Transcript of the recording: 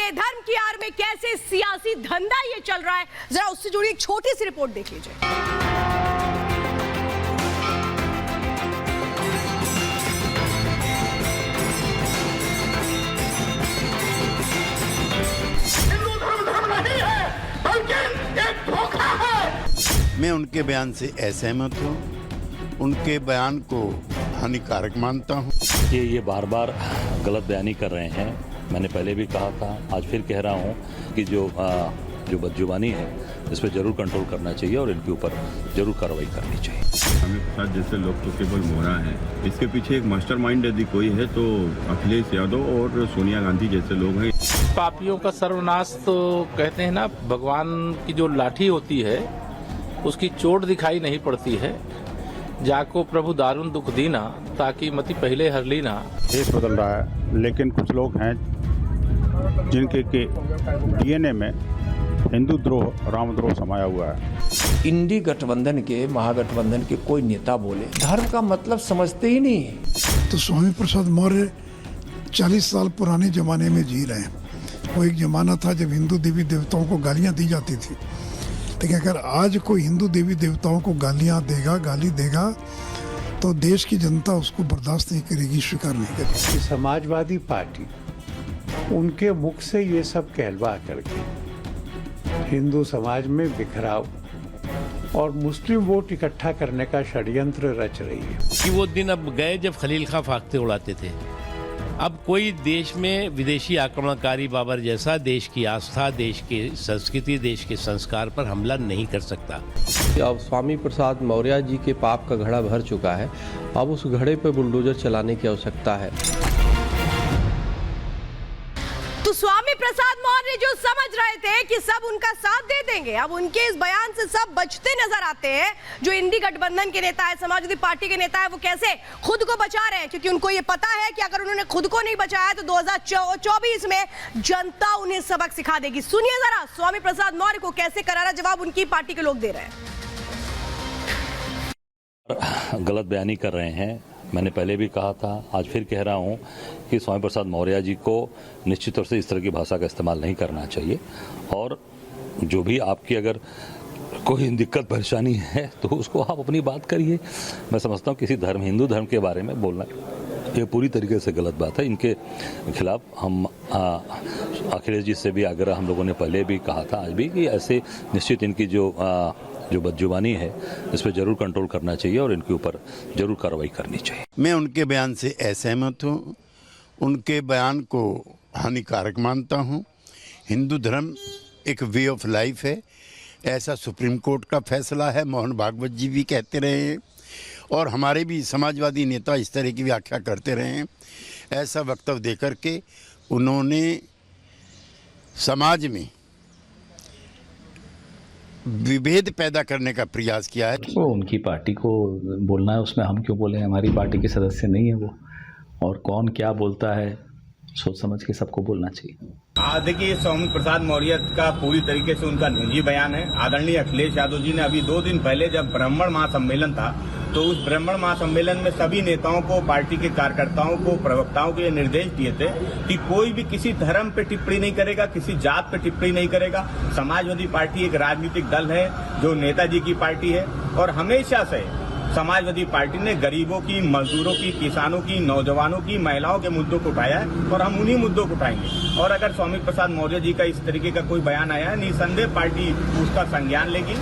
अपने धर्म की आड़ में कैसे सियासी धंधा ये चल रहा है, जरा उससे जुड़ी एक छोटी सी रिपोर्ट देख लीजिए। मैं उनके बयान से असहमत हूँ, उनके बयान को हानिकारक मानता हूँ। ये बार बार गलत बयानी कर रहे हैं। मैंने पहले भी कहा था, आज फिर कह रहा हूँ कि जो बदजुबानी है इस पर जरूर कंट्रोल करना चाहिए और इनके ऊपर जरूर कार्रवाई करनी चाहिए। स्वामी प्रसाद जैसे लोग तो केवल मोहरा हैं, इसके पीछे एक मास्टरमाइंड यदि कोई है तो अखिलेश यादव और सोनिया गांधी जैसे लोग हैं। पापियों का सर्वनाश तो कहते हैं ना, भगवान की जो लाठी होती है उसकी चोट दिखाई नहीं पड़ती है। जाको प्रभु दारुण दुख दीना, ताकि मति पहले हर लीना। देश बदल रहा है, लेकिन कुछ लोग हैं जिनके डीएनए में हिंदू द्रोह रामद्रोह समाया हुआ है। इंडी गठबंधन के महागठबंधन के कोई नेता बोले धर्म का मतलब समझते ही नहीं है। तो स्वामी प्रसाद मौर्य 40 साल पुराने जमाने में जी रहे हैं। वो एक जमाना था जब हिंदू देवी देवताओं को गालियां दी जाती थी, लेकिन अगर आज कोई हिंदू देवी देवताओं को गाली देगा तो देश की जनता उसको बर्दाश्त नहीं करेगी, स्वीकार नहीं करेगी। समाजवादी पार्टी उनके मुख से ये सब कहलवा करके हिंदू समाज में बिखराव और मुस्लिम वोट इकट्ठा करने का षड्यंत्र रच रही है। कि वो दिन अब गए जब खलील खां फाख्ते उड़ाते थे। अब कोई देश में विदेशी आक्रमणकारी बाबर जैसा देश की आस्था, देश की संस्कृति, देश के संस्कार पर हमला नहीं कर सकता। अब स्वामी प्रसाद मौर्य जी के पाप का घड़ा भर चुका है, अब उस घड़े पर बुलडोजर चलाने की आवश्यकता है। तो स्वामी प्रसाद मौर्य जो समझ रहे थे कि सब उनका साथ दे देंगे, अब उनके इस बयान से सब बचते नजर आते हैं। जो इंडी गठबंधन के नेता है, समाजवादी पार्टी के नेता है, वो कैसे खुद को बचा रहे हैं, क्योंकि उनको ये पता है कि अगर उन्होंने खुद को नहीं बचाया तो 2024 में जनता उन्हें सबक सिखा देगी। सुनिए जरा स्वामी प्रसाद मौर्य को कैसे करारा जवाब उनकी पार्टी के लोग दे रहे हैं। गलत बयानी कर रहे हैं। मैंने पहले भी कहा था, आज फिर कह रहा हूँ कि स्वामी प्रसाद मौर्य जी को निश्चित तौर से इस तरह की भाषा का इस्तेमाल नहीं करना चाहिए। और जो भी आपकी अगर कोई दिक्कत परेशानी है तो उसको आप अपनी बात करिए। मैं समझता हूँ किसी धर्म, हिंदू धर्म के बारे में बोलना ये पूरी तरीके से गलत बात है। इनके खिलाफ हम अखिलेश जी से भी आग्रह हम लोगों ने पहले भी कहा था, आज भी, कि ऐसे निश्चित इनकी जो बदजुबानी है इस पर जरूर कंट्रोल करना चाहिए और इनके ऊपर जरूर कार्रवाई करनी चाहिए। मैं उनके बयान से असहमत हूँ, उनके बयान को हानिकारक मानता हूँ। हिंदू धर्म एक वे ऑफ लाइफ है, ऐसा सुप्रीम कोर्ट का फैसला है। मोहन भागवत जी भी कहते रहे हैं और हमारे भी समाजवादी नेता इस तरह की व्याख्या करते रहे हैं। ऐसा वक्तव्य देकर के उन्होंने समाज में विभेद पैदा करने का प्रयास किया है। वो उनकी पार्टी को बोलना है, उसमें हम क्यों बोले? हमारी पार्टी के सदस्य नहीं है वो, और कौन क्या बोलता है सोच समझ के सबको बोलना चाहिए। देखिए, स्वामी प्रसाद मौर्य का पूरी तरीके से उनका निजी बयान है। आदरणीय अखिलेश यादव जी ने अभी 2 दिन पहले जब ब्राह्मण महासम्मेलन था, तो उस ब्राह्मण महासम्मेलन में सभी नेताओं को, पार्टी के कार्यकर्ताओं को, प्रवक्ताओं को ये निर्देश दिए थे कि कोई भी किसी धर्म पे टिप्पणी नहीं करेगा, किसी जात पे टिप्पणी नहीं करेगा। समाजवादी पार्टी एक राजनीतिक दल है जो नेताजी की पार्टी है और हमेशा से समाजवादी पार्टी ने गरीबों की, मजदूरों की, किसानों की, नौजवानों की, महिलाओं के मुद्दों को उठाया है और हम उन्हीं मुद्दों को उठाएंगे। और अगर स्वामी प्रसाद मौर्य जी का इस तरीके का कोई बयान आया है, निसंदेह पार्टी उसका संज्ञान लेगी।